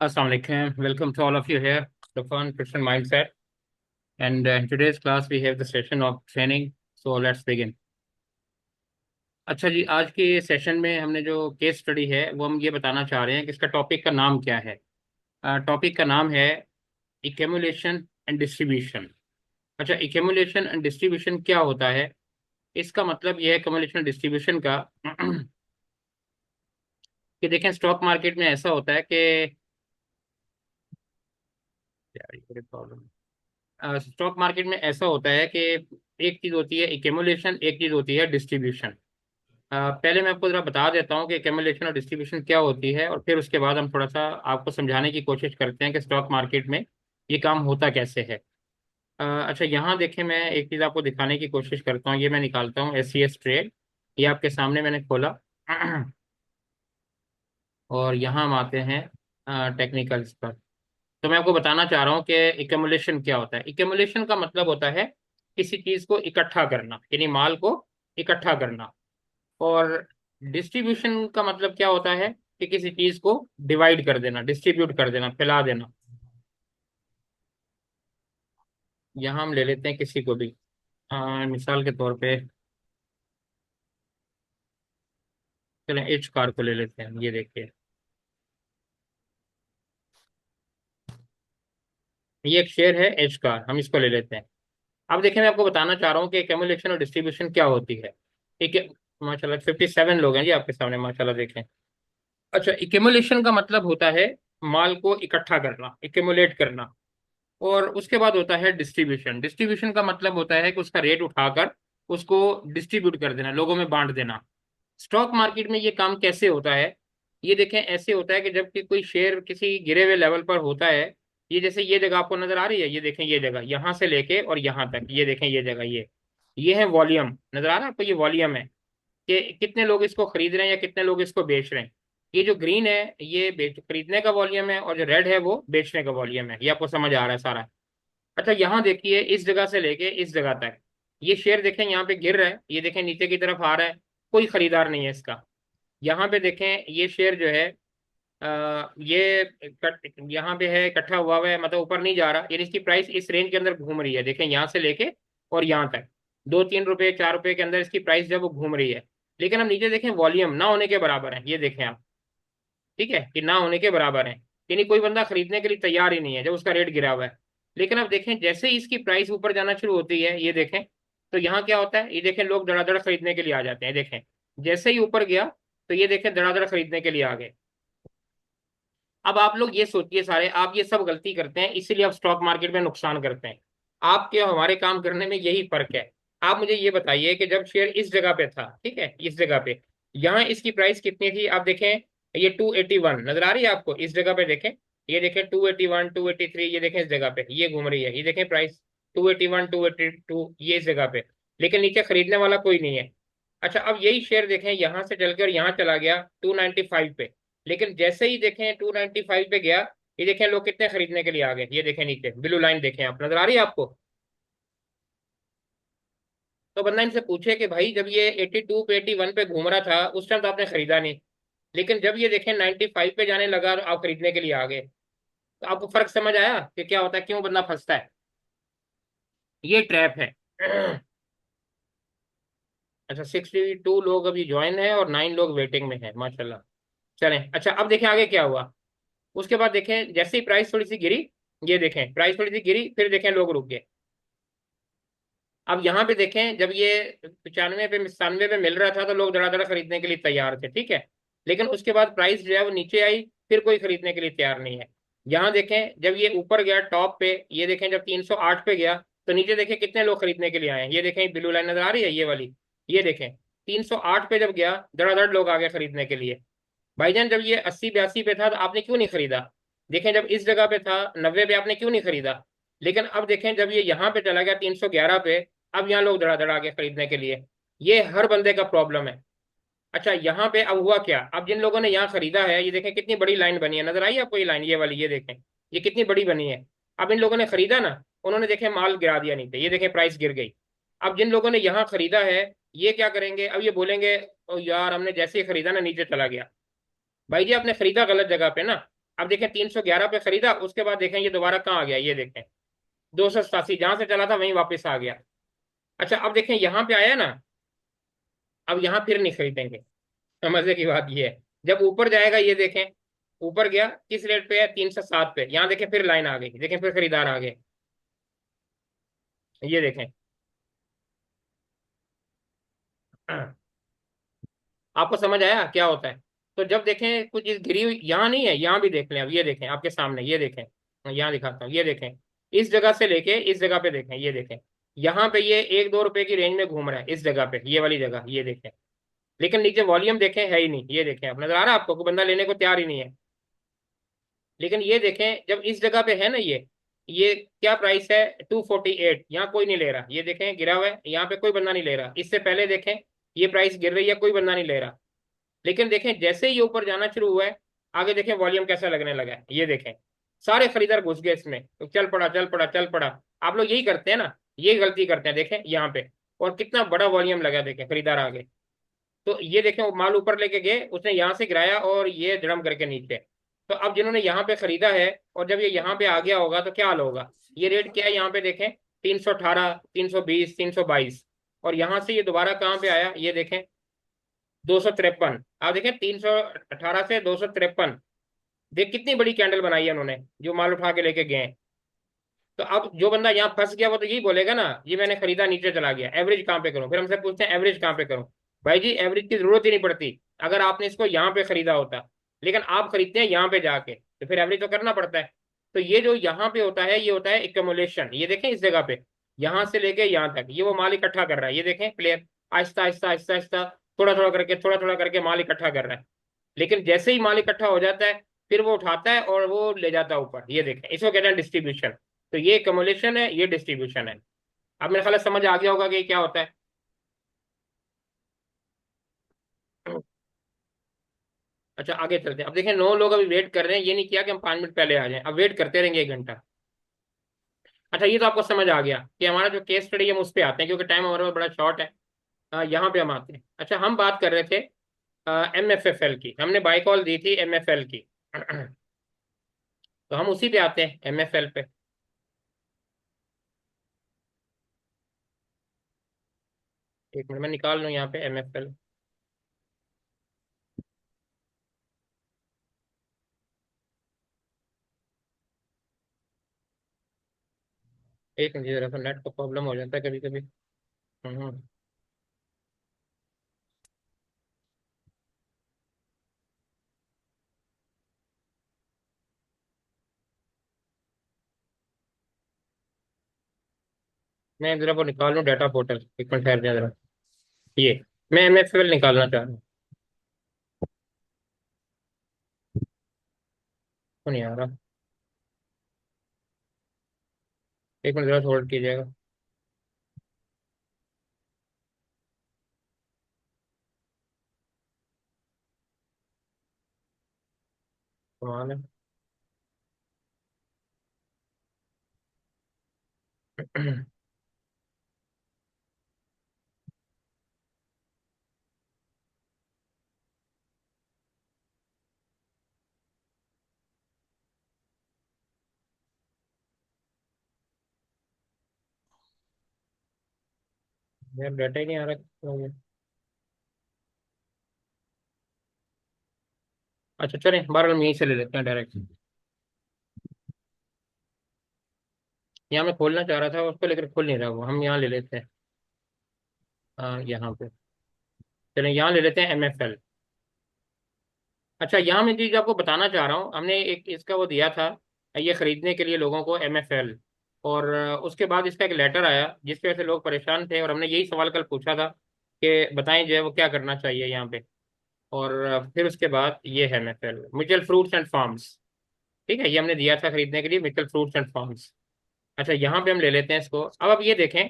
Assalamu alaikum. Welcome to all of you here, the Fun Christian Mindset. And in today's class, we have the session of training. So let's begin. अच्छा जी, आज के session में हमने जो case study है वो हम ये बताना चाह रहे हैं कि इसका टॉपिक का नाम क्या है। टॉपिक का नाम है इक्यूमुलेशन एंड डिस्ट्रीब्यूशन। अच्छा, इक्यूमुलेशन एंड डिस्ट्रीब्यूशन क्या होता है? इसका मतलब यह है इक्यूमुलेशन डिस्ट्रीब्यूशन का कि देखें, स्टॉक मार्केट में ऐसा होता है कि स्टॉक मार्केट में ऐसा होता है कि एक चीज होती है इक्यूमुलेशन, एक चीज होती है डिस्ट्रीब्यूशन। पहले मैं आपको जरा बता देता हूँ कि इक्यूमुलेशन और डिस्ट्रीब्यूशन क्या होती है, और फिर उसके बाद हम थोड़ा सा आपको समझाने की कोशिश करते हैं कि स्टॉक मार्केट में ये काम होता कैसे है। अच्छा, यहाँ देखें, मैं एक चीज आपको दिखाने की कोशिश करता हूँ। ये मैं निकालता हूँ SCS ट्रेड, ये आपके सामने मैंने खोला और यहाँ हम आते हैं टेक्निकल्स पर। तो मैं आपको बताना चाह रहा हूँ कि इक्यूमुलेशन क्या होता है। इक्यूमुलेशन का मतलब होता है किसी चीज को इकट्ठा करना, यानी माल को इकट्ठा करना। और डिस्ट्रीब्यूशन का मतलब क्या होता है कि किसी चीज को डिवाइड कर देना, डिस्ट्रीब्यूट कर देना, फैला देना। यहाँ हम ले लेते हैं किसी को भी, मिसाल के तौर पे चलें एच कार को ले लेते हैं। ये देखिए, ये एक शेयर है एच कार, हम इसको ले लेते हैं। अब देखिए, मैं आपको बताना चाह रहा हूँ कि एक्यूमुलेशन और डिस्ट्रीब्यूशन क्या होती है। ठीक है, माशाल्लाह 57 लोग हैं जी आपके सामने, माशाल्लाह देखें। अच्छा, इक्यूमुलेशन का मतलब होता है माल को इकट्ठा करना, इक्यूमुलेट करना। और उसके बाद होता है डिस्ट्रीब्यूशन। डिस्ट्रीब्यूशन का मतलब होता है कि उसका रेट उठाकर उसको डिस्ट्रीब्यूट कर देना, लोगों में बांट देना। स्टॉक मार्केट में ये काम कैसे होता है? ये देखें, ऐसे होता है कि जब कि कोई शेयर किसी गिरे हुए लेवल पर होता है, ये जैसे ये जगह आपको नजर आ रही है, ये देखें, ये जगह यहाँ से लेके और यहाँ तक, ये देखें ये जगह, ये है वॉल्यूम। नजर आ रहा है आपको? ये वॉल्यूम है कि कितने लोग इसको खरीद रहे हैं या कितने लोग इसको बेच रहे हैं। ये जो ग्रीन है ये बेच खरीदने का वॉल्यूम है, और जो रेड है वो बेचने का वॉल्यूम है। ये आपको समझ आ रहा है सारा? अच्छा, यहाँ देखिए, इस जगह से लेके इस जगह तक ये शेयर देखें यहाँ पे गिर रहा है, ये देखें नीचे की तरफ आ रहा है, कोई खरीदार नहीं है इसका। यहाँ पे देखें, ये शेयर जो है ये यहाँ पे है, इकट्ठा हुआ है, मतलब ऊपर नहीं जा रहा, यानी इसकी प्राइस इस रेंज के अंदर घूम रही है। देखें यहाँ से लेके और यहाँ तक 2-3 रुपए 4 रुपए के अंदर इसकी प्राइस जब वो घूम रही है। लेकिन हम नीचे देखें, वॉल्यूम ना होने के बराबर है, ये देखें आप। ठीक है, कि ना होने के बराबर है, यानी कोई बंदा खरीदने के लिए तैयार ही नहीं है जब उसका रेट गिरा हुआ है। लेकिन अब देखें, जैसे ही इसकी प्राइस ऊपर जाना शुरू होती है, ये देखें, तो यहाँ क्या होता है, ये देखें, लोग धड़ाधड़ खरीदने के लिए आ जाते हैं। देखें, जैसे ही ऊपर गया तो ये देखें धड़ाधड़ खरीदने के लिए आ गए। अब आप लोग ये सोचिए, सारे आप ये सब गलती करते हैं, इसीलिए आप स्टॉक मार्केट में नुकसान करते हैं। आपके और हमारे काम करने में यही फर्क है। आप मुझे ये बताइए कि जब शेयर इस जगह पे था, ठीक है, इस जगह पे, यहाँ इसकी प्राइस कितनी थी? आप देखें, ये 281 नजर आ रही है आपको? इस जगह पे देखें, ये देखें 281 283, ये देखें इस जगह पे ये घूम रही है, ये देखें प्राइस 281 282, ये इस जगह पे। लेकिन नीचे खरीदने वाला कोई नहीं है। अच्छा, अब यही शेयर देखें, यहाँ से चलकर यहाँ चला गया 295 पे। लेकिन जैसे ही देखें 295 पे गया, ये देखें लोग कितने खरीदने के लिए आ गए। ये देखें नीचे ब्लू लाइन देखें आप, नजर आ रही है आपको? तो बंदा इनसे पूछे कि भाई, जब ये 82 पे 81 पे घूम रहा था उस टाइम तो आपने खरीदा नहीं, लेकिन जब ये देखें 95 पे जाने लगा तो आप खरीदने के लिए आ गए। तो आपको फर्क समझ आया कि क्या होता है, क्यों बंदा फंसता है? ये ट्रैप है। अच्छा, 62 लोग अभी ज्वाइन है और 9 लोग वेटिंग में है, माशाल्लाह। चलें, अच्छा, अब देखें आगे क्या हुआ। उसके बाद देखें, जैसे ही प्राइस थोड़ी सी गिरी, ये देखें प्राइस थोड़ी सी गिरी, फिर देखें लोग रुक गए। अब यहाँ पे देखें, जब ये 95 पे 97 पे मिल रहा था तो लोग धड़ाधड़ खरीदने के लिए तैयार थे, ठीक है। लेकिन उसके बाद प्राइस जो है वो नीचे आई, फिर कोई खरीदने के लिए तैयार नहीं है। यहाँ देखें, जब ये ऊपर गया टॉप पे, ये देखें जब 308 पे गया, तो नीचे देखें कितने लोग खरीदने के लिए आए हैं। ये देखें ब्लू लाइन नजर आ रही है, ये वाली, ये देखें 308 पे जब गया, धड़ाधड़ लोग आ गए खरीदने के लिए। भाईजान, जब ये 80-82 पे था तो आपने क्यों नहीं खरीदा? देखें, जब इस जगह पे था 90 पे, आपने क्यों नहीं खरीदा? लेकिन अब देखें, जब ये यहाँ पे चला गया 311 पे, अब यहाँ लोग धड़ाधड़ आ गए खरीदने के लिए। ये हर बंदे का प्रॉब्लम है। अच्छा, यहाँ पे अब हुआ क्या? अब जिन लोगों ने यहाँ खरीदा है, ये देखें कितनी बड़ी लाइन बनी है, नजर आई आपको ये लाइन, ये वाली, ये देखें ये कितनी बड़ी बनी है। अब इन लोगों ने खरीदा ना, उन्होंने देखें माल गिरा दिया नीचे, ये देखें प्राइस गिर गई। अब जिन लोगों ने यहाँ खरीदा है, ये क्या करेंगे? अब ये बोलेंगे, ओ यार, हमने जैसे ही खरीदा ना नीचे चला गया। भाई जी, आपने खरीदा गलत जगह पे ना। अब देखें 311 पे खरीदा, उसके बाद देखें ये दोबारा कहाँ आ गया, ये देखें 287, जहां से चला था वहीं वापस आ गया। अच्छा अब देखें यहाँ पे आया ना, अब यहाँ फिर नहीं खरीदेंगे। मजे की बात ये है, जब ऊपर जाएगा ये देखें, ऊपर गया किस रेट पे है, 307 पे, यहाँ देखें फिर लाइन आ गई, देखें फिर खरीदार आ गए, ये देखें। आपको समझ आया क्या होता है? तो जब देखें कुछ चीज गिरी हुई, यहाँ नहीं है, यहाँ भी देख लें, अब ये देखें आपके सामने, ये देखें, यहाँ दिखाता हूँ, ये देखें, इस जगह से लेके इस जगह पे देखें, ये देखें, यहाँ पे ये 1-2 रुपए की रेंज में घूम रहा है, इस जगह पे, ये वाली जगह, ये देखें। लेकिन नीचे वॉल्यूम देखें है ही नहीं, ये देखें, अब नजर आ रहा है आपको, कोई बंदा लेने को तैयार ही नहीं है। लेकिन ये देखें जब इस जगह पे है ना, ये क्या प्राइस है, 248, यहाँ कोई नहीं ले रहा, ये देखें गिरा हुआ है, यहाँ पे कोई बंदा नहीं ले रहा, इससे पहले देखें ये प्राइस गिर रही है, कोई बंदा नहीं ले रहा। लेकिन देखें जैसे ही ये ऊपर जाना शुरू हुआ है, आगे देखें वॉल्यूम कैसा लगने लगा है, ये देखें, सारे खरीदार घुस गए इसमें, तो चल पड़ा चल पड़ा चल पड़ा। आप लोग यही करते हैं ना, ये गलती करते हैं, देखें यहाँ पे, और कितना बड़ा वॉल्यूम लगा, देखें खरीदार आ गए। तो ये देखें वो माल ऊपर लेके गए, उसने यहाँ से गिराया और ये धड़म करके नीचे। तो अब जिन्होंने यहाँ पे खरीदा है, और जब ये यहाँ पे आ गया होगा तो क्या हाल होगा, ये रेट क्या है यहाँ पे देखें, 318, 320, 322, और यहाँ से ये दोबारा कहाँ पे आया, ये देखें 253। आप देखें 318 से 253, देख कितनी बड़ी कैंडल बनाई है उन्होंने, जो माल उठा के लेके गए हैं। तो अब जो बंदा यहाँ फंस गया वो तो यही बोलेगा ना, ये मैंने खरीदा नीचे चला गया, एवरेज कहाँ पे करूं, फिर हमसे पूछते हैं एवरेज कहाँ पे करूं। भाई जी एवरेज की जरूरत ही नहीं पड़ती, अगर आपने इसको यहाँ पे खरीदा होता, लेकिन आप खरीदते हैं यहाँ पे जाके, तो फिर एवरेज तो करना पड़ता है। तो ये जो यहाँ पे होता है, ये होता है एकमुलेशन, ये देखें इस जगह पे, यहाँ से लेके यहाँ तक ये वो माल इकट्ठा कर रहा है, ये देखें प्लेयर आहिस्ता आहिस्ता आहिस्ता आहिस्ता, थोड़ा थोड़ा करके माल इकट्ठा कर रहा है। लेकिन जैसे ही माल इकट्ठा हो जाता है, फिर वो उठाता है और वो ले जाता है ऊपर, ये देखें, इसको कहते हैं डिस्ट्रीब्यूशन। तो ये कमुलेशन है, ये डिस्ट्रीब्यूशन है। अब मेरे ख्याल से समझ आ गया होगा कि ये क्या होता है। अच्छा आगे चलते हैं, अब देखें 9 लोग अभी वेट कर रहे हैं, ये नहीं किया कि हम 5 मिनट पहले आ जाएं, अब वेट करते रहेंगे 1 घंटा। अच्छा ये तो आपको समझ आ गया कि हमारा जो केस स्टडी, हम उस पर आते हैं क्योंकि टाइम हमारे पास बड़ा शॉर्ट है। यहाँ पे हम आते हैं। अच्छा हम बात कर रहे थे MFFL की, हमने बाई कॉल दी थी MFL की। तो हम उसी पे आते हैं, MFL पे। एक मिनट में निकाल लूँ यहाँ पे MFL। एक मिनट जरा सा, नेट का प्रॉब्लम हो जाता है कभी कभी। हम्म। मैं जरा वो निकाल लूँ डाटा पोर्टल, एक मिनट ठहर जाए जरा। ये मैं MFL निकालना चाह रहा हूँ, तो नहीं आ रहा। एक मिनट जरा होल्ड कीजिएगा। कमाल है। यार डाटा ही नहीं आ रहा। अच्छा चलें, बहरहाल हम यहीं से ले लेते हैं डायरेक्ट। यहाँ मैं खोलना चाह रहा था उसको, लेकर खुल नहीं रहा वो, हम यहाँ ले लेते हैं। यहाँ पे चलें, यहाँ ले लेते हैं MFL। अच्छा यहाँ मैं चीज आपको बताना चाह रहा हूँ, हमने एक इसका वो दिया था ये खरीदने के लिए लोगों को, MFL। और उसके बाद इसका एक लेटर आया जिसकी वजह से लोग परेशान थे, और हमने यही सवाल कल पूछा था कि बताएं जो है वो क्या करना चाहिए यहाँ पे। और फिर उसके बाद ये है MFL, mutual fruits and farms. ठीक है, ये हमने दिया था खरीदने के लिए, म्यूचुअल फ्रूट्स एंड फार्म्स। अच्छा यहाँ पे हम ले लेते हैं इसको, अब आप ये देखें।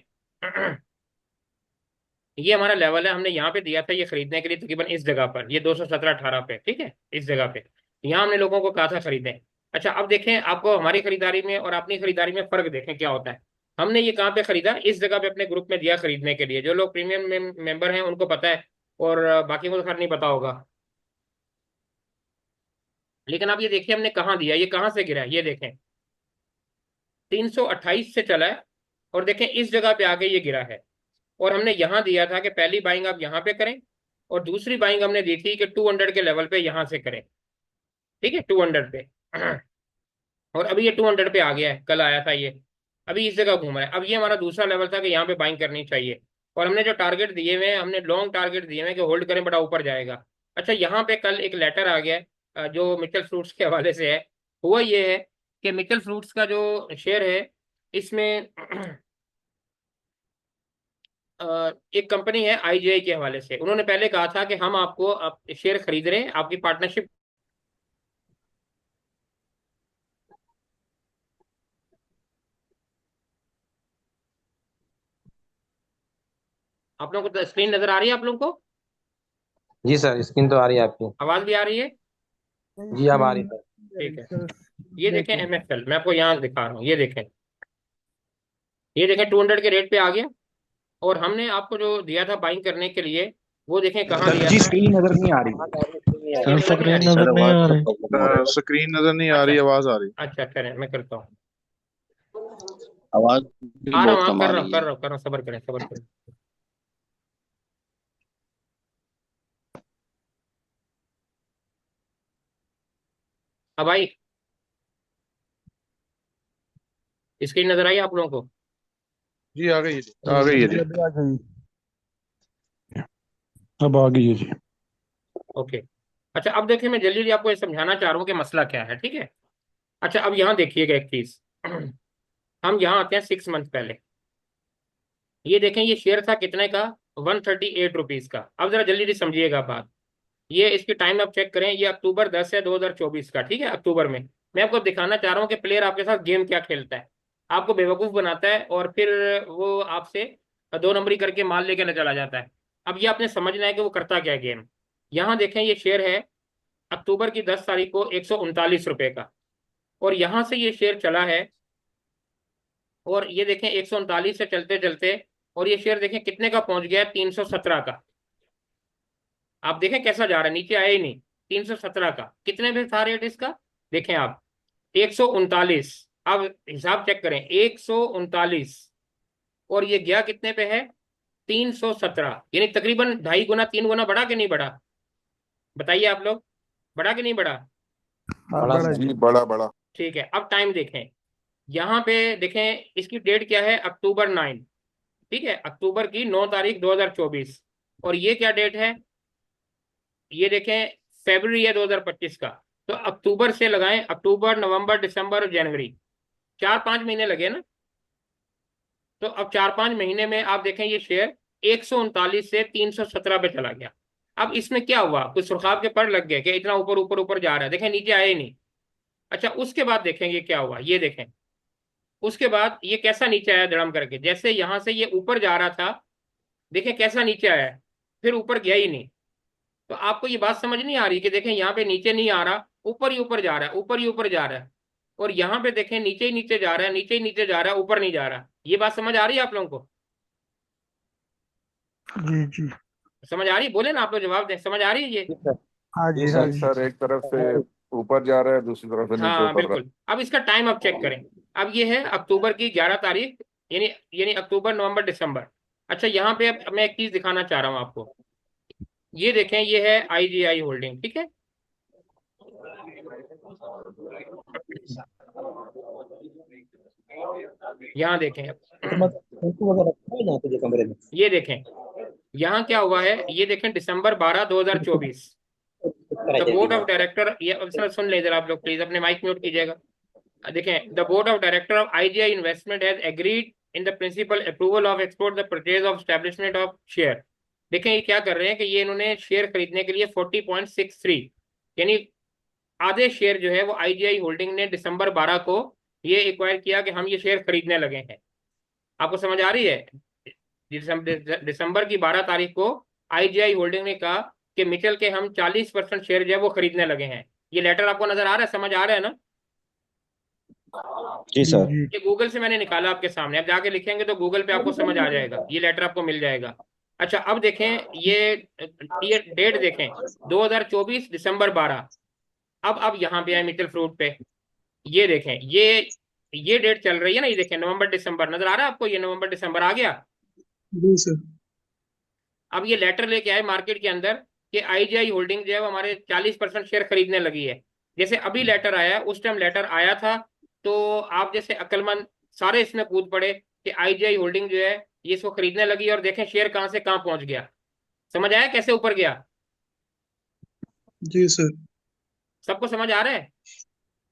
ये हमारा लेवल है, हमने यहाँ पे दिया था ये खरीदने के लिए तकरीबन इस जगह पर, ये 217-18 पे, ठीक है इस जगह पे। यहाँ हमने लोगों को कहा था खरीदें। अच्छा अब देखें, आपको हमारी खरीदारी में और अपनी खरीदारी में फर्क देखें क्या होता है। हमने ये कहाँ पे खरीदा, इस जगह पे अपने ग्रुप में दिया खरीदने के लिए, जो लोग प्रीमियम मेंबर हैं उनको पता है, और बाकी को तो खैर नहीं पता होगा। लेकिन आप ये देखिए हमने कहाँ दिया, ये कहाँ से गिरा है, ये देखें 328 से चला है, और देखें इस जगह पे आके ये गिरा है। और हमने यहाँ दिया था कि पहली बाइंग आप यहाँ पे करें, और दूसरी बाइंग हमने दी थी कि 200 के लेवल पे यहाँ से करें, ठीक है, 200 पे। और अभी ये 200 पे आ गया है, कल आया था ये, अभी इस जगह घूम रहा है। अब ये हमारा दूसरा लेवल था कि यहाँ पे बाइंग करनी चाहिए। और हमने जो टारगेट दिए हुए हैं, हमने लॉन्ग टारगेट दिए हुए हैं कि होल्ड करें, बड़ा ऊपर जाएगा। अच्छा, यहाँ पे कल एक लेटर आ गया है, जो मित्तल फ्रूट्स के हवाले से है। हुआ ये है कि मित्तल फ्रूट्स का जो शेयर है, इसमें एक कंपनी है आईजीआई के हवाले से, उन्होंने पहले कहा था कि हम आपको शेयर खरीद रहे हैं, आपकी पार्टनरशिप। आप लोगों को स्क्रीन नजर आ रही है आप लोगों को? जी सर, स्क्रीन तो आ रही है आपकी। आवाज भी आ रही है? जी, अब आ रही है। ठीक है। ये देखें एमएफएल, मैं आपको यहाँ दिखा रहा हूँ, ये देखें, ये देखें 200 के रेट पे आ गया। और हमने आपको जो दिया था बाइंग करने के लिए, वो देखें कहाँ सर दिया जी, था। स्क्रीन नजर नहीं आ रही। स्क्रीन सर नजर नहीं आ स्क्रीन रही? नजर नहीं आ रही। स्क्रीन नजर नहीं आ अच्छा, रही, आवाज आ रही। अच्छा करें, मैं करता हूँ। आवाज भी आ रहा हूँ, बहुत हाँ कम कर आ रहा हूँ रही कर है। रहा हूँ कर रहा हूँ, सब्र करें सब्र करें। अब आई स्क्रीन, नजर आई आप लोगों को? जी आ गई है, जी आ गई है, जी। अभी आ गई, अब आ गई है जी। ओके। अच्छा, अब देखिए मैं जल्दी जल्दी आपको ये समझाना चाह रहा हूँ कि मसला क्या है, ठीक है। अच्छा, अब यहाँ देखिएगा एक चीज। हम यहाँ आते हैं 6 मंथ पहले। ये देखें, ये शेयर था कितने का? 138 रुपीज का। अब जरा जल्दी जल्दी समझिएगा बात। ये इसकी टाइम आप चेक करें, ये अक्टूबर 10 है 2024 का, ठीक है, अक्टूबर में। मैं आपको दिखाना चाह रहा हूँ कि प्लेयर आपके साथ गेम क्या खेलता है, आपको बेवकूफ बनाता है, और फिर वो आपसे 2 नंबरी करके माल लेके न चला जाता है। अब ये आपने समझना है कि वो करता क्या है गेम। यहाँ देखें, ये शेयर है अक्टूबर की 10 तारीख को 139 रुपए का, और यहाँ से ये शेयर चला है, और ये देखें 139 से चलते चलते, और ये शेयर देखें कितने का पहुंच गया है? 317 का। आप देखें कैसा जा रहा है, नीचे आया ही नहीं। 317 का कितने में था रेट इसका? देखें आप, 139। अब हिसाब चेक करें, 139, और ये गया कितने पे है? 317, यानी तकरीबन 2.5 गुना 3 गुना बढ़ा कि नहीं बढ़ा? बताइए आप लोग, बढ़ा कि नहीं बढ़ा? हाँ, बड़ा बड़ा सर। जी। जी बड़ा बड़ा। ठीक है, अब टाइम देखें। यहाँ पे देखें, इसकी डेट क्या है? अक्टूबर 9, ठीक है, अक्टूबर की 9 तारीख 2024। और ये क्या डेट है? ये देखें, फरवरी है 2025 का। तो अक्टूबर से लगाएं, अक्टूबर नवंबर दिसंबर और जनवरी, 4-5 महीने लगे ना। तो अब 4-5 महीने में आप देखें, ये शेयर 139 से 317 पे चला गया। अब इसमें क्या हुआ? कुछ सुर्खाब के पर लग गए कि इतना ऊपर ऊपर ऊपर जा रहा है, देखें नीचे आया ही नहीं। अच्छा, उसके बाद देखेंगे क्या हुआ, ये देखें। उसके बाद ये कैसा नीचे आया धड़म करके, जैसे यहां से ये ऊपर जा रहा था, देखें कैसा नीचे आया है, फिर ऊपर गया ही नहीं। तो आपको ये बात समझ नहीं आ रही कि देखें यहाँ पे नीचे नहीं आ रहा, ऊपर ही ऊपर जा रहा है, ऊपर ही ऊपर जा रहा है। और यहाँ पे देखें नीचे ही नीचे जा रहा है, नीचे ही नीचे जा रहा है, ऊपर नहीं जा रहा। ये बात समझ आ रही है आप लोगों को? जी जी। समझ आ रही? बोले ना आप लोग, जवाब दें, समझ आ रही है ये? जी सर। हाँ जी जी, हाँ सर। जी। सर एक तरफ से ऊपर जा रहा है, दूसरी तरफ से नीचे हाँ उतर रहा बिल्कुल। अब इसका टाइम आप चेक करें। अब ये है अक्टूबर की 11 तारीख, यानी यानी अक्टूबर नवंबर दिसंबर। अच्छा, यहाँ पे अब मैं एक चीज दिखाना चाह रहा हूँ आपको। ये देखें, ये है आईजीआई होल्डिंग, ठीक है। यहाँ देखें अब, तो मतलब फोटो वगैरह रखा है यहाँ पे जो कमरे में? ये देखें यहाँ क्या हुआ है। ये देखें दिसंबर 12 2024, कराई द जाएगी बोर्ड वहाँ ऑफ डायरेक्टर, ये सर सुन ले जरा आप लोग प्लीज, अपने माइक म्यूट कीजिएगा। देखें, the board of director of IGI investment has agreed in the principle approval of export the purchase of establishment of share. देखें ये क्या कर रहे हैं कि ये इन्होंने शेयर खरीदने के लिए 40.63, यानी आधे शेयर जो है वो आईजीआई होल्डिंग ने दिसंबर 12 को ये एक्वायर किया कि हम ये शेयर खरीदने लगे हैं। आपको समझ आ रही है? दिसंबर की 12 तारीख को आईजीआई होल्डिंग ने कहा कि मिचल के हम 40% शेयर जो है वो खरीदने लगे हैं। ये लेटर आपको नजर आ रहा है, समझ आ रहा है ना? जी जी सर। जी। ये गूगल से मैंने निकाला आपके सामने, आप जाके लिखेंगे तो गूगल पे आपको समझ आ जाएगा, ये लेटर आपको मिल जाएगा। अच्छा, अब देखें ये डेट देखें, 2024 दिसंबर 12, अब यहाँ पे आए मिटल फ्रूट पे, ये देखें, ये डेट चल रही है ना, ये देखें नवंबर दिसंबर, नजर आ रहा है आपको, ये नवंबर दिसंबर आ गया। जी सर। अब ये लेटर लेके आए मार्केट के अंदर कि आईजीआई होल्डिंग जो है वो हमारे 40% शेयर खरीदने लगी है। जैसे अभी लेटर आया, उस टाइम लेटर आया था, तो आप जैसे अक्लमंद सारे इसमें कूद पड़े कि आईजीआई होल्डिंग जो है ये इसको खरीदने लगी, और देखें शेयर कहां से कहां पहुंच गया। समझ आया कैसे ऊपर गया? जी सर। सबको समझ आ रहा है?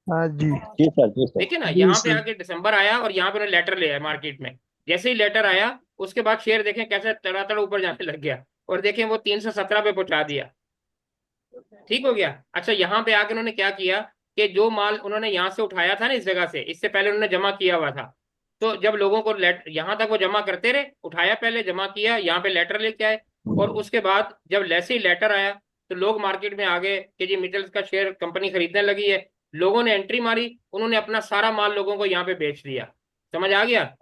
हाँ जी। जी सर, जी सर। देखिए ना, जी यहाँ पे सर। आके दिसंबर आया और यहाँ पे उन्होंने लेटर ले आया मार्केट में। जैसे ही लेटर आया उसके बाद शेयर देखें कैसे तड़ातड़ ऊपर जाने लग गया, और देखें वो 317 पे पहुंचा दिया। ठीक हो गया। अच्छा, यहाँ पे आके उन्होंने क्या किया कि जो माल उन्होंने यहाँ से उठाया था ना इस जगह से, इससे पहले उन्होंने जमा किया हुआ था, तो जब लोगों को यहाँ तक वो जमा करते रहे, उठाया पहले, जमा किया, यहाँ पे लेटर लेके आए, और उसके बाद जब जैसे ही लेटर आया तो लोग मार्केट में आ गए कि जी मिटल्स का शेयर कंपनी खरीदने लगी है। लोगों ने एंट्री मारी, उन्होंने अपना सारा माल लोगों को यहाँ पे बेच दिया। समझ आ गया?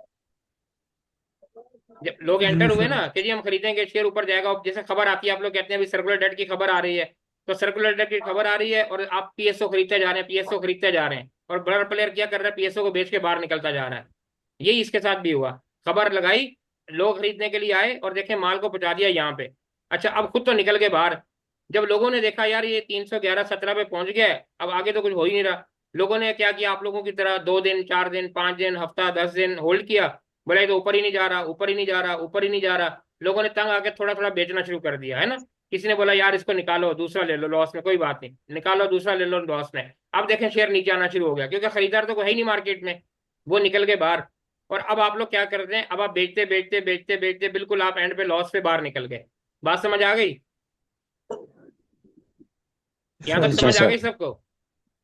जब लोग जी एंटर हुए सर। ना कि जी हम खरीदेंगे, शेयर ऊपर जाएगा, और जैसे खबर आती है, आप लोग कहते हैं अभी सर्कुलर डेट की खबर आ रही है, तो सर्कुलर डेट की खबर आ रही है और आप पीएसओ खरीदते जा रहे हैं, पीएसओ खरीदते जा रहे हैं, और बड़ा प्लेयर क्या कर रहा है, पीएसओ को बेच के बाहर निकलता जा रहा है। यही इसके साथ भी हुआ। खबर लगाई, लोग खरीदने के लिए आए और देखे माल को पहुंचा दिया यहाँ पे। अच्छा, अब खुद तो निकल गए बाहर। जब लोगों ने देखा यार ये 311-17 पे पहुंच गया है, अब आगे तो कुछ हो ही नहीं रहा, लोगों ने क्या किया, आप लोगों की तरह 2 दिन, 4 दिन, 5 दिन, हफ्ता, 10 दिन होल्ड किया। बोला ये तो ऊपर ही नहीं जा रहा, ऊपर ही नहीं जा रहा, ऊपर ही नहीं जा रहा। लोगों ने तंग आके थोड़ा थोड़ा बेचना शुरू कर दिया, है ना। किसी ने बोला यार इसको निकालो, दूसरा ले लो लॉस में, कोई बात नहीं, निकालो दूसरा ले लो लॉस में। अब देखें शेयर नीचे आना शुरू हो गया, क्योंकि खरीदार तो कोई है ही नहीं मार्केट में, वो निकल गए बाहर। और अब आप लोग क्या करते हैं, अब आप बेचते बेचते बेचते बेचते बिल्कुल आप एंड पे लॉस पे बाहर निकल गए। बात समझ आ गई? यहाँ तक सर। जी समझ आ सर। गई सबको?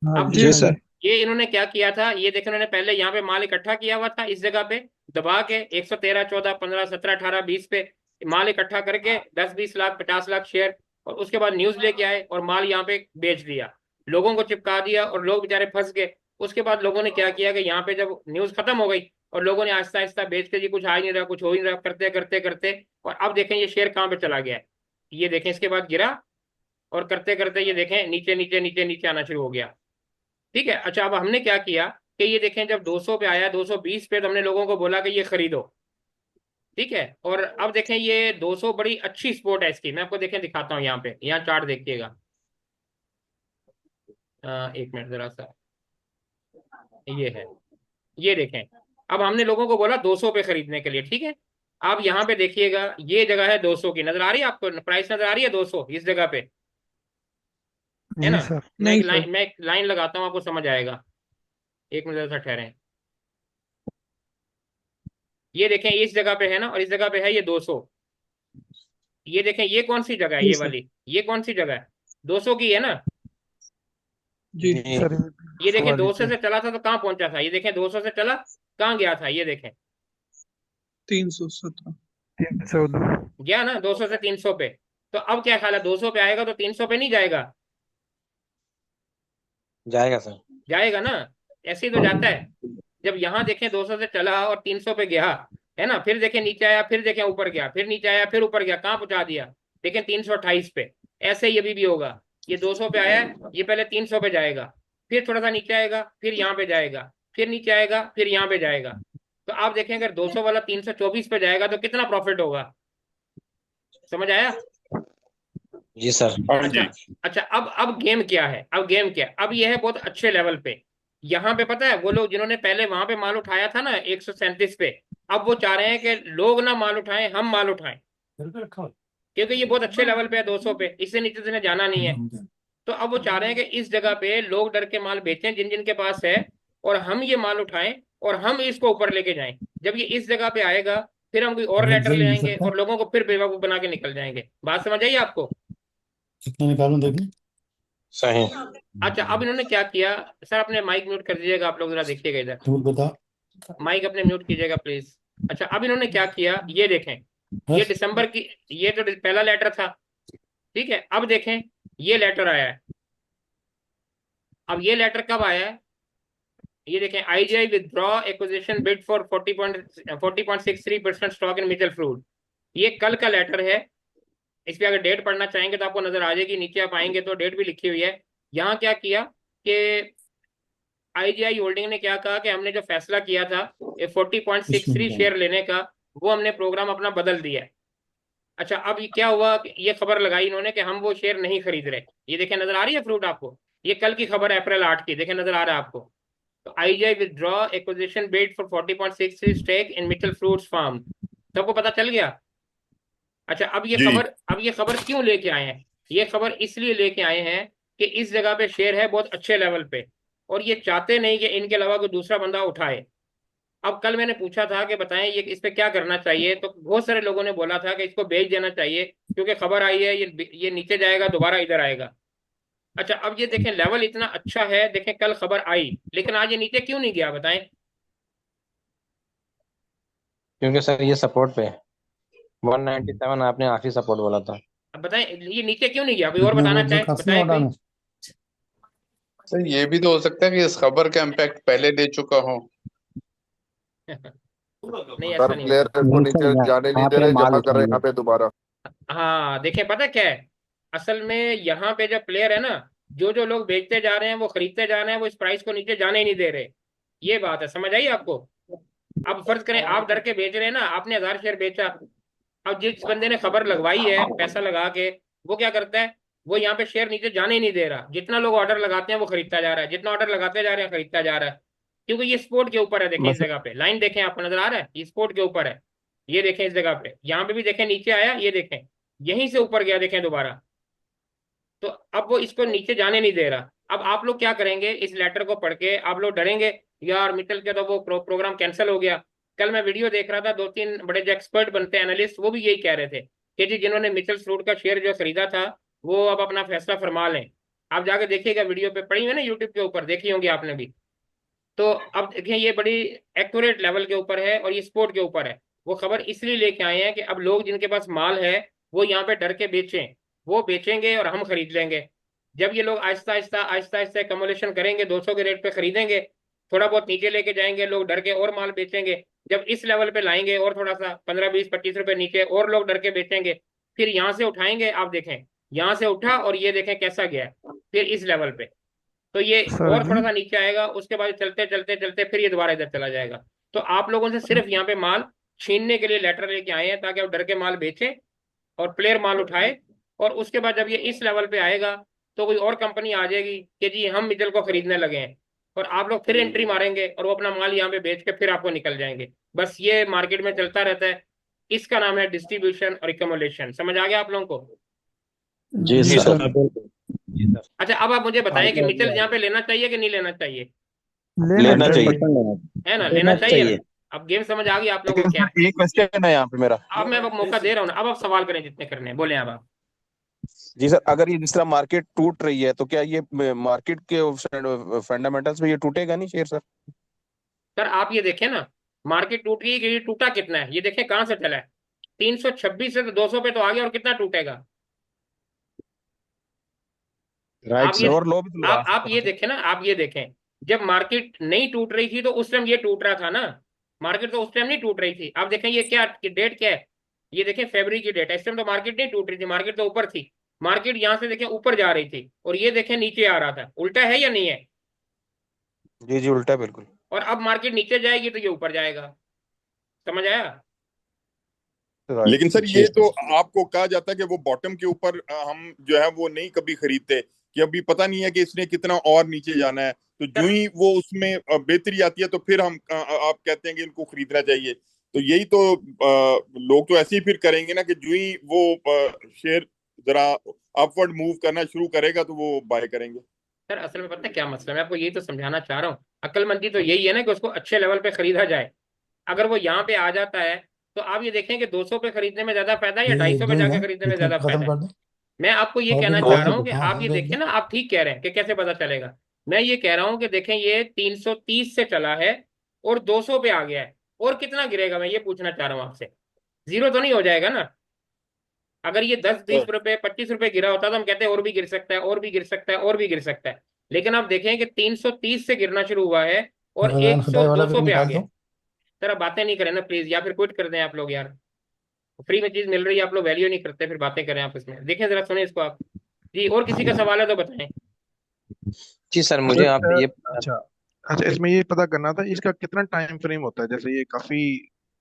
हाँ अब जी। जी हाँ सर। जी। ये इन्होंने क्या किया था, ये देखो, इन्होंने पहले यहाँ पे माल इकट्ठा किया हुआ था इस जगह पे, दबा के 113, 14, 15, 17, 18, 20 पे माल इकट्ठा करके 10-20 लाख, 50 लाख शेयर, और उसके बाद न्यूज लेके आए और माल यहाँ पे बेच दिया, लोगों को चिपका दिया, और लोग बेचारे फंस गए। उसके बाद लोगों ने क्या किया कि यहाँ पे जब न्यूज खत्म हो गई और लोगों ने आहिस्ता आहिस्ता बेच के, जी कुछ आ ही नहीं रहा, कुछ हो ही नहीं रहा, करते करते करते, और अब देखें ये शेयर कहाँ पे चला गया है। ये देखें इसके बाद गिरा, और करते करते ये देखें नीचे नीचे नीचे नीचे आना शुरू हो गया। ठीक है। अच्छा, अब हमने क्या किया कि ये देखें जब 200 पे आया, 220 पे, तो हमने लोगों को बोला कि ये खरीदो। ठीक है। और अब देखें ये 200 बड़ी अच्छी स्पोर्ट है इसकी, मैं आपको देखें दिखाता हूँ, यहाँ पे यहाँ चार्ट देखिएगा। एक मिनट जरा सा, ये है, ये देखें। अब हमने लोगों को बोला 200 पे खरीदने के लिए, ठीक है। अब यहाँ पे देखिएगा, ये जगह है 200 की, नजर आ रही है आपको, प्राइस नजर आ रही है 200 इस जगह पे, है जी ना। सर। नहीं सर। मैं एक लाइन लगाता हूँ, आपको समझ आएगा। एक मिनट जरा सा ठहरें। ये देखें ये इस जगह पे है ना, और इस जगह पे है ये 200। ये देखें ये कौन सी जगह है, जी ये सर। वाली, ये कौन सी जगह है? 200 की है ना। जी जी सर। ये देखें वाली 200 पे से चला था तो कहाँ पहुंचा था, ये देखें 200 से चला कहाँ गया था, ये देखें 317। 302। गया ना 200 से 300 पे। तो अब क्या ख्याल है, 200 पे आएगा तो 300 पे नहीं जाएगा? जाएगा सर। जाएगा ना। ऐसे ही तो जाता है। जब यहाँ देखें 200 से चला और 300 पे गया, है ना, फिर देखें नीचे आया, फिर देखें ऊपर गया, फिर नीचे आया, फिर ऊपर गया, कहाँ पहुंचा दिया? देखें 328 पे। ऐसे ही अभी भी होगा, ये 200 पे आया है, ये पहले 300 पे जाएगा, फिर थोड़ा सा नीचे आएगा, फिर यहाँ पे जाएगा, फिर नीचे आएगा, फिर यहाँ पे जाएगा। तो आप देखें अगर 200 वाला 324 पे जाएगा तो कितना प्रॉफिट होगा? समझ आया? जी सर। हाँ अच्छा। जी। अच्छा, अब गेम क्या है, अब गेम क्या है, अब ये है बहुत अच्छे लेवल पे। यहाँ पे पता है वो लोग जिन्होंने पहले वहां पे माल उठाया था ना 137 पे, अब वो चाह रहे हैं कि लोग ना माल उठाएं, हम माल उठाएं, क्योंकि ये बहुत अच्छे लेवल पे है 200 पे, इससे नीचे से इन्हें जाना नहीं है। तो अब वो चाह रहे हैं कि इस जगह पे लोग डर के माल बेचें जिन जिन के पास है, और हम ये माल उठाएं, और हम इसको ऊपर लेके जाएं। जब ये इस जगह पे आएगा, फिर हम कोई और लेटर ले आएंगे और लोगों को फिर बेवकूफ बना के निकल जाएंगे। बात समझ आई आपको? कितना निकालूं देखूं। सही। अच्छा, अब इन्होंने क्या किया, सर अपने माइक म्यूट कर दीजिएगा, आप लोग जरा देखिएगा इधर, तू बता। माइक अपने म्यूट कीजिएगा प्लीज। अच्छा, अब इन्होंने क्या किया, ये देखें, ये बस। दिसंबर की, ये तो पहला लेटर था। ठीक है। अब देखें ये लेटर आया है। अब ये लेटर कब आया है? ये देखें, IGI withdraw acquisition bid for 40.63% stock in Mitchell fruit. ये कल का लेटर है। इस पे अगर डेट पढ़ना चाहेंगे तो आपको नजर आ जाएगी, नीचे आप आएंगे तो डेट भी लिखी हुई है। यहाँ क्या किया कि आईजीआई होल्डिंग ने क्या कहा कि हमने जो फैसला किया था 40.63 शेयर लेने का, वो हमने प्रोग्राम अपना बदल दिया है। अच्छा, अब ये क्या हुआ कि ये खबर लगाई इन्होंने कि हम वो शेयर नहीं खरीद रहे। ये देखें, नजर आ रही है फ्रूट आपको? ये कल की खबर है, अप्रैल 8 की, देखें नजर आ रहा है आपको? तो IGI withdraw acquisition bid for 40.63 stake in Mittal fruits farm. सबको पता चल गया? अच्छा, जी। अब ये खबर क्यों लेके आए हैं? ये खबर इसलिए लेके आए हैं कि इस जगह पे शेयर है बहुत अच्छे लेवल पे, और ये चाहते नहीं कि इनके अलावा कोई दूसरा बंदा उठाए। अब कल मैंने पूछा था कि बताएं ये इस पे क्या करना चाहिए, तो बहुत सारे लोगों ने बोला था कि इसको बेच देना चाहिए, क्योंकि खबर आई है ये नीचे जाएगा, दोबारा इधर आएगा। अच्छा, अब ये देखें लेवल इतना अच्छा है, देखें कल खबर आई, लेकिन आज ये नीचे क्यों नहीं गया, बताएं? क्योंकि सर ये सपोर्ट पे है। 197 आपने आखिरी सपोर्ट बोला था। अब बताएं ये नीचे क्यों नहीं गया, कोई और कितने बताना लोग हैं? चाहे, काफी बताए ऑर्डर कोई? में। सर ये भी तो हो सकता है कि इस खबर का इम्पैक्ट पहले दे चुका हो। नहीं, सर ऐसा नहीं प्लेयर होगा। को नीचे जाने नहीं यहाँ दे पे रहे, माल जमा कर रहे हैं उठाएंगे। यहाँ पे दोबारा। हाँ, देखें पता क्या है, असल में यहाँ पे जो प्लेयर है ना, जो जो लोग बेचते जा रहे हैं वो खरीदते जा रहे हैं, वो इस प्राइस को नीचे जाने ही नहीं दे रहे। ये बात है, समझ आई आपको? अब फर्ज करें आप डर के बेच रहे हैं ना, आपने 1000 शेयर बेचा। अब जिस बंदे ने खबर लगवाई है पैसा लगा के, वो क्या करता है, वो यहाँ पे शेयर नीचे जाने ही नहीं दे रहा। जितना लोग ऑर्डर लगाते हैं वो खरीदता जा रहा है, जितना ऑर्डर लगाते जा रहे हैं खरीदता जा रहा है। क्योंकि ये स्पोर्ट के ऊपर है, देखें इस बस जगह पे लाइन देखें, आपको नजर आ रहा है, ये स्पोर्ट के ऊपर है। ये देखें इस जगह पे, यहाँ पे भी देखें नीचे आया, ये देखें यहीं से ऊपर गया, देखें दोबारा। तो अब वो इसको नीचे जाने नहीं दे रहा। अब आप लोग क्या करेंगे, इस लेटर को पढ़ के आप लोग डरेंगे, यार मित्तल के तो वो प्रोग्राम कैंसिल हो गया। कल मैं वीडियो देख रहा था, दो तीन बड़े जो एक्सपर्ट बनते हैं एनालिस्ट, वो भी यही कह रहे थे कि जी जिन्होंने मिचेल फ्रूट का शेयर जो खरीदा था, वो अब अपना फैसला फरमा लें। आप जाके देखिएगा, वीडियो पे पड़ी है ना यूट्यूब के ऊपर, देखी होंगी आपने भी। तो अब देखिए ये बड़ी एक्यूरेट लेवल के ऊपर है, और ये स्पोर्ट के ऊपर है। वो खबर इसलिए लेके आए हैं कि अब लोग जिनके पास माल है वो यहाँ पे डर के बेचें, वो बेचेंगे और हम खरीद लेंगे। जब ये लोग आहिस्ता आहिस्ता आहिस्ता आहिस्ता कमोलेशन करेंगे, 200 के रेट पे खरीदेंगे, थोड़ा बहुत नीचे लेके जाएंगे, लोग डर के और माल बेचेंगे। जब इस लेवल पे लाएंगे और थोड़ा सा 15 20 25 रुपए नीचे, और लोग डर के बेचेंगे। फिर यहाँ से उठाएंगे, आप देखें यहाँ से उठा और ये देखें कैसा गया है, फिर इस लेवल पे। तो ये सर और जी, थोड़ा सा नीचे आएगा, उसके बाद चलते चलते चलते फिर ये दोबारा इधर चला जाएगा। तो आप लोगों से सिर्फ यहाँ पे माल छीनने के लिए लेटर लेके आए हैं, ताकि आप डर के माल बेचें और प्लेयर माल उठाए। और उसके बाद जब ये इस लेवल पे आएगा, तो कोई और कंपनी आ जाएगी कि जी हम मिडल को खरीदने लगे हैं, और आप लोग फिर एंट्री मारेंगे और वो अपना माल यहाँ पे बेच के फिर आपको निकल जाएंगे। बस ये मार्केट में चलता रहता है। इसका नाम है डिस्ट्रीब्यूशन और इकमुलेशन। समझ आ गया आप लोगों को? जी जी जी सर। सर। सर। जी सर। अच्छा, अब आप मुझे बताएं कि मिचेल यहाँ लेना पे लेना चाहिए कि नहीं लेना चाहिए? लेना चाहिए। चाहिए। है ना, लेना लेना चाहिए ना? चाहिए। अब गेम समझ आ गई आप लोगों को लेकिन क्या है? सर एक क्वेश्चन है यहाँ पे मेरा। अब मैं अब मौका दे रहा हूँ ना, अब आप सवाल करें जितने करने हैं, बोले अब आप। जी सर, अगर ये जिस तरह मार्केट टूट रही है तो क्या ये मार्केट के फंडामेंटल्स में ये टूटेगा नहीं शेयर सर? सर आप ये देखें ना, मार्केट टूट गई कि ये टूटा कितना है, ये देखें कहाँ से चला है। 326 से तो 200 पे तो आ गया, और कितना टूटेगा? राइट आप ये सर। लोअर लो भी तो लगा आप सकते ये हैं सर। देखें ना, आप ये देखें, जब मार्केट नहीं टूट रही थी तो उस टाइम ये टूट रहा था ना। मार्केट तो उस टाइम नहीं टूट रही थी। आप देखें ये क्या डेट क्या है, ये देखें फरवरी की डेट है। इस टाइम तो मार्केट नहीं टूट रही थी, मार्केट तो ऊपर थी। मार्केट यहाँ से देखें ऊपर जा रही थी, और ये देखें नीचे आ रहा था। उल्टा है या नहीं है? जी जी, उल्टा है बिल्कुल। और अब मार्केट नीचे जाएगी तो ये ऊपर जाएगा। समझ आया? लेकिन राइट। सर जी ये तो सर। आपको कहा जाता है कि वो बॉटम के ऊपर हम जो है वो नहीं कभी खरीदते, कि अभी पता नहीं है कि इसने कितना और नीचे जाना है, तो जो सर ही वो उसमें बेहतरी आती है तो फिर हम आप कहते हैं कि इनको खरीदना चाहिए। तो यही तो लोग तो ऐसे ही फिर करेंगे ना, कि जो ही वो शेयर जरा अपवर्ड मूव करना शुरू करेगा तो वो बाय करेंगे। सर असल में पता है क्या मसला है, मैं आपको यही तो समझाना चाह रहा हूँ। अक्लमंदी तो यही है ना कि उसको अच्छे लेवल पे खरीदा जाए। अगर वो यहाँ पे आ जाता है, तो आप ये देखें कि 200 पे खरीदने में ज्यादा फायदा है या ये 250 पे दो ही जाके हैं, खरीदने में इतने ज्यादा खत्म फायदा है? कर दो। मैं आपको ये और भी कहना चाह और रहा भी हूँ कि हाँ आप हाँ ये देख देखें दो। ना, आप ठीक कह रहे हैं कि कैसे पता चलेगा। मैं ये कह रहा हूँ कि देखें ये 330 से चला है और 200 पे आ गया है, और कितना गिरेगा, मैं ये पूछना चाह रहा हूँ आपसे। जीरो तो नहीं हो जाएगा ना? अगर ये 10 20 रुपए 25 रुपए गिरा होता तो हम कहते हैं और भी गिर सकता है, और भी गिर सकता है, और भी गिर सकता है। लेकिन आप देखें कि 330 से गिरना शुरू हुआ है और रमजान 100 खुदाई वाला भी 200 पे आ निकाल गया दो। है। सर आप बातें नहीं करें ना प्लीज, या फिर क्विट कर दें आप लोग यार। फ्री में चीज मिल रही है, आप लोग वैल्यू नहीं करते, फिर बातें करें आप इसमें। देखें जरा, सुने इसको आप। जी, और किसी का सवाल है तो बताएं। जी सर, मुझे आप सर ये अच्छा अच्छा, इसमें ये पता करना था इसका कितना टाइम फ्रेम होता है। जैसे ये काफी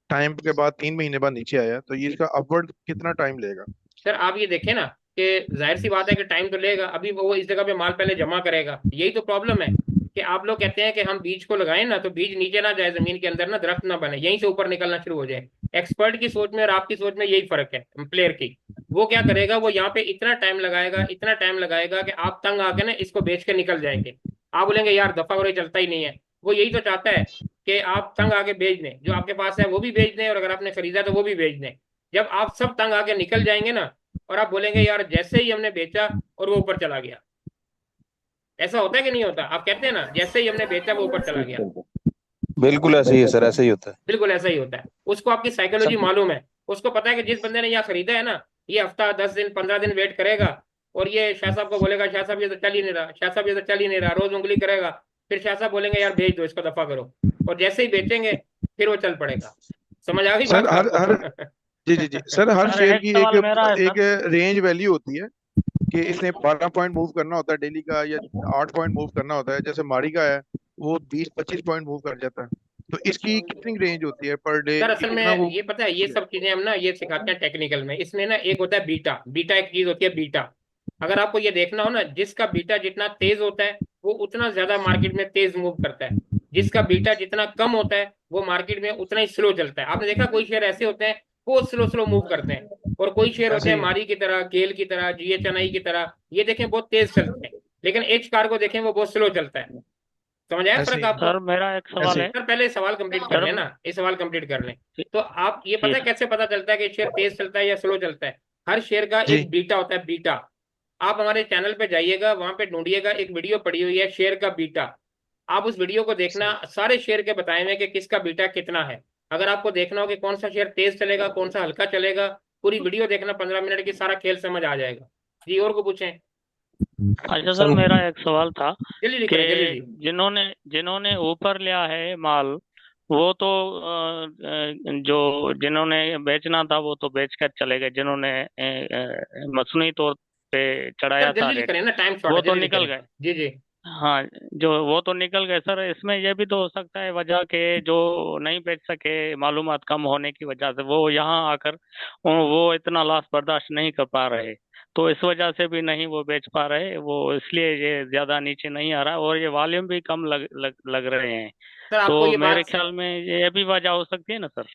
टाइम के बाद 3 महीने बाद नीचे आया, तो ये इसका अपवर्ड कितना टाइम लेगा? सर आप ये देखें ना कि जाहिर सी बात है कि टाइम तो लेगा, अभी वो इस जगह पे माल पहले जमा करेगा, यही तो प्रॉब्लम है कि आप लोग कहते हैं कि हम बीज को लगाएं ना तो बीज नीचे ना जाए जमीन के अंदर, ना दरख्त ना बने, यहीं से ऊपर निकलना शुरू हो जाए। एक्सपर्ट की सोच में और आपकी सोच में यही फर्क है प्लेयर की। वो क्या करेगा, वो यहाँ पे इतना टाइम लगाएगा, इतना टाइम लगाएगा कि आप तंग आके ना इसको बेच के निकल जाएंगे। आप बोलेंगे यार दफा करो, ये चलता ही नहीं है। वो यही तो चाहता है कि आप तंग आके बेच दें, जो आपके पास है वो भी बेच दें, और अगर आपने खरीदा तो वो भी बेच दें। जब आप सब तंग आके निकल जाएंगे ना, और आप बोलेंगे यार जैसे ही हमने बेचा और वो ऊपर चला गया। ऐसा होता है कि नहीं होता? आप कहते हैं ना जैसे ही हमने बेचा वो ऊपर चला गया। बिल्कुल ऐसे ही है सर, ऐसे ही होता है। बिल्कुल ऐसा ही होता है। उसको आपकी साइकोलॉजी सर मालूम है। उसको पता है कि जिस बंदे ने यहाँ खरीदा है ना, ये हफ्ता 10 दिन 15 दिन वेट करेगा, और ये शाह साहब को बोलेगा शाह साहब ये तो चल ही नहीं रहा, शाह साहब ये तो चल ही नहीं रहा, रोज उंगली करेगा। फिर शाह साहब बोलेंगे यार भेज दो इसको, दफा करो। और जैसे ही बेचेंगे फिर वो चल पड़ेगा। समझ आ गई सर बात हर हर आपको? जी जी जी सर, हर सर शेयर एक की एक सवाल मेरा है एक सर। रेंज वैल्यू होती है कि इसने 12 पॉइंट मूव करना होता है डेली का, या 8 पॉइंट मूव करना होता है। जैसे मारी का है वो 20-25 पॉइंट मूव कर जाता है। तो इसकी कितनी रेंज होती है पर डे सर कि असल कितना में वो? ये पता है, ये सब चीजें हम ना ये सिखाते हैं टेक्निकल में। इसमें ना एक होता है बीटा, बीटा एक चीज होती है बीटा। अगर आपको ये देखना हो ना, जिसका बीटा जितना तेज होता है वो उतना ज्यादा मार्केट में तेज मूव करता है। जिसका बीटा जितना कम होता है वो मार्केट में उतना ही स्लो चलता है। आपने देखा कोई शेयर ऐसे होते हैं वो स्लो स्लो मूव करते हैं, और कोई शेयर होते ऐसे हैं ही। मारी की तरह, गेल की तरह, GHNI की तरह, ये देखें बहुत तेज चलते हैं। लेकिन एच कार को देखें वो बहुत स्लो चलता है। समझ आया ऐसे फर्क ही। आपको? सर मेरा एक ऐसे सवाल ही। है। सर पहले सवाल कंप्लीट कर सर लें ना, ये सवाल कंप्लीट कर लें। जी तो आप ये जी पता है सर। कैसे पता चलता है कि शेयर तेज चलता है या स्लो चलता है? हर शेयर का जी एक बीटा होता है, बीटा। आप हमारे चैनल पे जाइएगा, वहां पे ढूंढिएगा एक वीडियो पड़ी हुई है शेयर का बीटा। आप उस वीडियो को देखना, सर। सारे शेयर के बताए हुए कि किसका बीटा कितना है। अगर आपको देखना हो कि कौन सा शेयर तेज चलेगा कौन सा हल्का चलेगा, पूरी वीडियो देखना 15 मिनट की, सारा खेल समझ आ जाएगा। जी और को पूछें। अच्छा सर, सर मेरा एक सवाल था जल्दी जल्दी कि करें, जल्दी जल्दी। जिन्होंने जिन्होंने ऊपर लिया है माल, वो तो जो जिन्होंने बेचना था वो तो बेच कर चले गए, जिन्होंने मसनूई तौर पे सर चढ़ाया जल्दी था जल्दी रेट, करें ना, टाइम शॉर्ट वो है, तो जल्दी जल्दी निकल करें। गए। जी जी। हाँ, जो वो तो निकल गए सर। इसमें यह भी तो हो सकता है वजह के जो नहीं बेच सके मालूमात कम होने की वजह से, वो यहाँ आकर वो इतना लॉस बर्दाश्त नहीं कर पा रहे, तो इस वजह से भी नहीं वो बेच पा रहे, वो इसलिए ये ज्यादा नीचे नहीं आ रहा, और ये वॉल्यूम भी कम लग रहे हैं। सर आपको तो ये मेरे बात, ख्याल में ये भी वजह हो सकती है ना सर।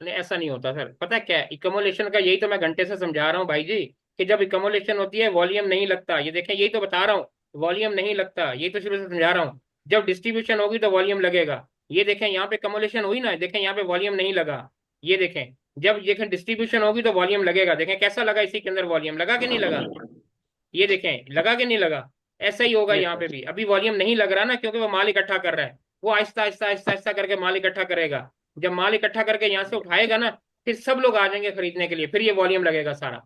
नहीं ऐसा नहीं होता सर। पता है क्या है इकोमोलेशन का, यही तो मैं घंटे से समझा रहा हूँ भाई जी, कि जब इकोमोलेशन होती है वॉल्यूम नहीं लगता। ये देखें यही तो बता रहा हूँ, वॉल्यूम नहीं लगता, यही तो शुरू से समझा रहा हूँ। जब डिस्ट्रीब्यूशन होगी तो वॉल्यूम लगेगा। ये देखें यहाँ पे कमोलेशन हुई ना, देखें यहाँ पे वॉल्यूम नहीं लगा। ये देखें, जब देखें डिस्ट्रीब्यूशन होगी तो वॉल्यूम लगेगा। देखें कैसा लगा, इसी के अंदर वॉल्यूम लगा कि नहीं लगा? ये देखें लगा कि नहीं लगा? ऐसा ही होगा यस यहाँ पे सर। भी। अभी वॉल्यूम नहीं लग रहा ना, क्योंकि वो माल इकट्ठा कर रहा है। वो आहिस्ता आहिस्ता आहिस्ता आहिस्ता करके माल इकट्ठा करेगा। जब माल इकट्ठा करके यहाँ से उठाएगा ना, फिर सब लोग आ जाएंगे खरीदने के लिए, फिर ये वॉल्यूम लगेगा सारा।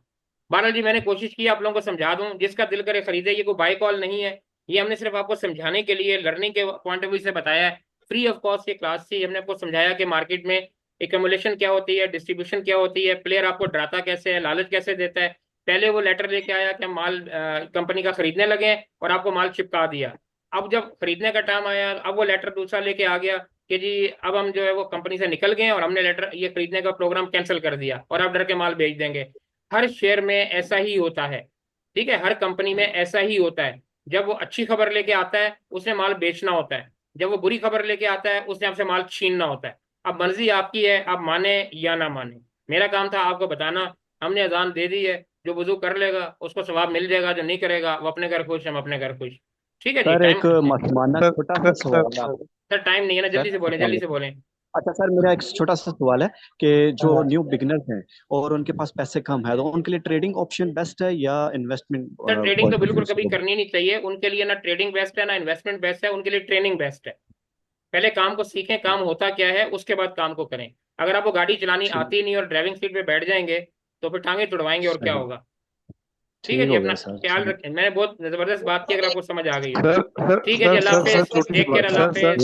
बहरहाल जी मैंने कोशिश की आप लोगों को समझा दूं, जिसका दिल करे खरीदे। ये कोई बाय कॉल नहीं है, ये हमने सिर्फ आपको समझाने के लिए, लर्निंग के पॉइंट ऑफ व्यू से बताया है। फ्री ऑफ कॉस्ट ये क्लास थी, हमने आपको समझाया कि मार्केट में एकमुलेशन क्या होती है, डिस्ट्रीब्यूशन क्या होती है, प्लेयर आपको डराता कैसे है, लालच कैसे देता है। पहले वो लेटर लेके आया कि हम माल कंपनी का खरीदने लगे हैं, और आपको माल चिपका दिया। अब जब खरीदने का टाइम आया, अब वो लेटर दूसरा लेके आ गया कि जी अब हम जो है वो कंपनी से निकल गए हैं, और हमने लेटर ये खरीदने का प्रोग्राम कैंसिल कर दिया, और आप डर के माल बेच देंगे। हर शेयर में ऐसा ही होता है, ठीक है? हर कंपनी में ऐसा ही होता है। जब वो अच्छी खबर लेके आता है उसने माल बेचना होता है, जब वो बुरी खबर लेके आता है उसने आपसे माल छीनना होता है। अब मर्जी आपकी है, आप माने या ना माने। मेरा काम था आपको बताना। हमने अजान दे दी है, जो वुजू कर लेगा उसको सवाब मिल जाएगा, जो नहीं करेगा वो अपने घर खुश, हम अपने घर खुश। ठीक है जी। सर टाइम, एक माना सर छोटा सा सर सर सवाल है। सर सर टाइम नहीं है ना, जल्दी सर से बोलें, अस्सलाम जल्दी से वालेकुम। बोलें। अच्छा सर, मेरा एक छोटा सा सवाल है कि जो न्यू बिगनर्स हैं और उनके पास पैसे कम है, तो उनके लिए ट्रेडिंग ऑप्शन बेस्ट है या इन्वेस्टमेंट सर ट्रेडिंग तो पॉइंट ऑफ व्यू बिल्कुल कभी से? करनी नहीं चाहिए उनके लिए, ना ट्रेडिंग बेस्ट है ना इन्वेस्टमेंट बेस्ट है, उनके लिए ट्रेनिंग बेस्ट है। पहले काम को सीखें, काम होता क्या है, उसके बाद काम को करें। अगर आपको गाड़ी चलानी ठीक, आती नहीं और ड्राइविंग सीट पे बैठ जाएंगे तो फिर टांगे तुड़वाएंगे, और क्या सही। होगा? ठीक है ठीक जी, हो अपना गया सर, ख्याल ठीक। रखें। मैंने बहुत जबरदस्त बात की, अगर आपको समझ आ गई हो। सर सर ठीक है जी, सर अल्लाह सर सर हाफिज, छोटी सी टेक केयर, बात अल्लाह सर सर हाफिज।